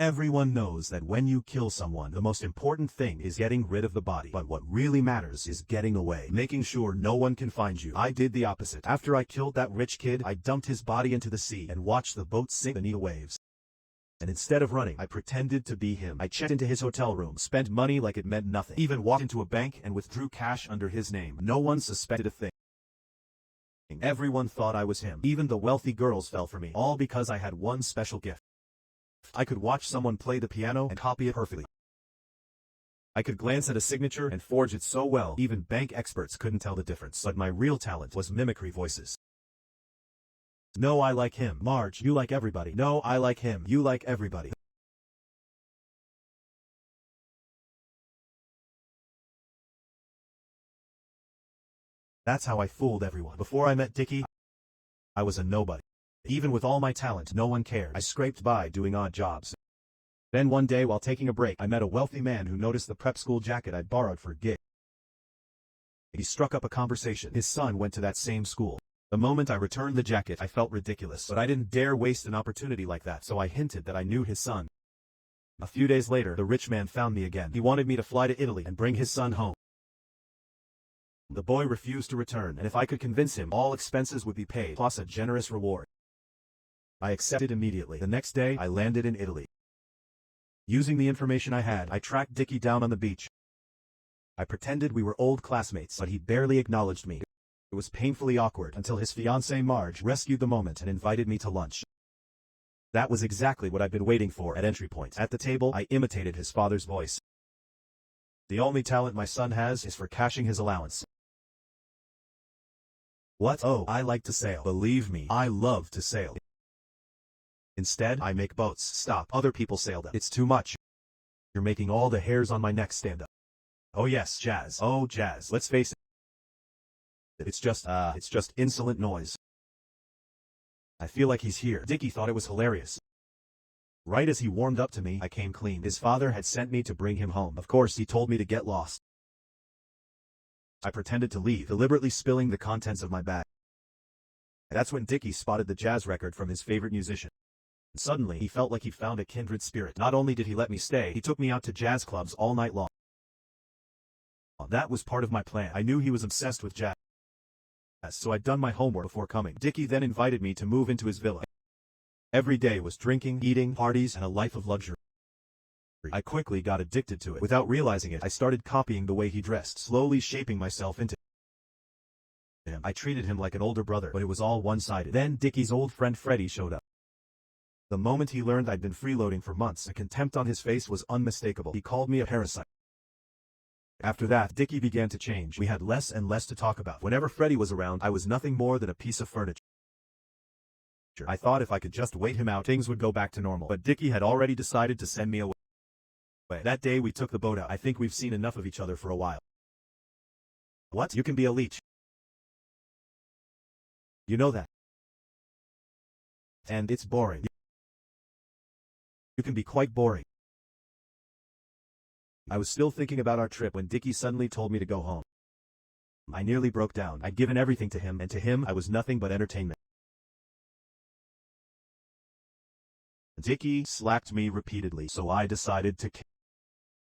Everyone knows that when you kill someone, the most important thing is getting rid of the body. But what really matters is getting away, making sure no one can find you. I did the opposite. After I killed that rich kid, I dumped his body into the sea and watched the boat sink beneath the waves. And instead of running, I pretended to be him. I checked into his hotel room, spent money like it meant nothing, even walked into a bank and withdrew cash under his name. No one suspected a thing. Everyone thought I was him. Even the wealthy girls fell for me, all because I had one special gift. I could watch someone play the piano and copy it perfectly. I could glance at a signature and forge it so well, even bank experts couldn't tell the difference. But my real talent was mimicry voices. No, I like him. Marge, you like everybody. No, I like him. You like everybody. That's how I fooled everyone. Before I met Dickie, I was a nobody. Even with all my talent, no one cared. I scraped by doing odd jobs. Then one day while taking a break, I met a wealthy man who noticed the prep school jacket I'd borrowed for a gig. He struck up a conversation. His son went to that same school. The moment I returned the jacket, I felt ridiculous, but I didn't dare waste an opportunity like that, so I hinted that I knew his son. A few days later, the rich man found me again. He wanted me to fly to Italy and bring his son home. The boy refused to return, and if I could convince him, all expenses would be paid, plus a generous reward. I accepted immediately. The next day, I landed in Italy. Using the information I had, I tracked Dickie down on the beach. I pretended we were old classmates, but he barely acknowledged me. It was painfully awkward until his fiancée Marge rescued the moment and invited me to lunch. That was exactly what I'd been waiting for at entry point. At the table, I imitated his father's voice. The only talent my son has is for cashing his allowance. What? Oh, I like to sail. Believe me, I love to sail. Instead, I make boats. Stop. Other people sail them. It's too much. You're making all the hairs on my neck stand up. Oh yes, jazz. Oh, jazz. Let's face it. It's just insolent noise. I feel like he's here. Dickie thought it was hilarious. Right as he warmed up to me, I came clean. His father had sent me to bring him home. Of course, he told me to get lost. I pretended to leave, deliberately spilling the contents of my bag. That's when Dickie spotted the jazz record from his favorite musician. Suddenly, he felt like he found a kindred spirit. Not only did he let me stay, he took me out to jazz clubs all night long. That was part of my plan. I knew he was obsessed with jazz, so I'd done my homework before coming. Dickie then invited me to move into his villa. Every day was drinking, eating, parties, and a life of luxury. I quickly got addicted to it. Without realizing it, I started copying the way he dressed, slowly shaping myself into him. I treated him like an older brother, but it was all one-sided. Then Dickie's old friend Freddy showed up. The moment he learned I'd been freeloading for months, the contempt on his face was unmistakable. He called me a parasite. After that, Dickie began to change. We had less and less to talk about. Whenever Freddy was around, I was nothing more than a piece of furniture. I thought if I could just wait him out, things would go back to normal. But Dickie had already decided to send me away. That day we took the boat out. I think we've seen enough of each other for a while. What? You can be a leech. You know that. And it's boring. You can be quite boring. I was still thinking about our trip when Dickie suddenly told me to go home. I nearly broke down. I'd given everything to him, and to him I was nothing but entertainment. Dickie slapped me repeatedly, so I decided to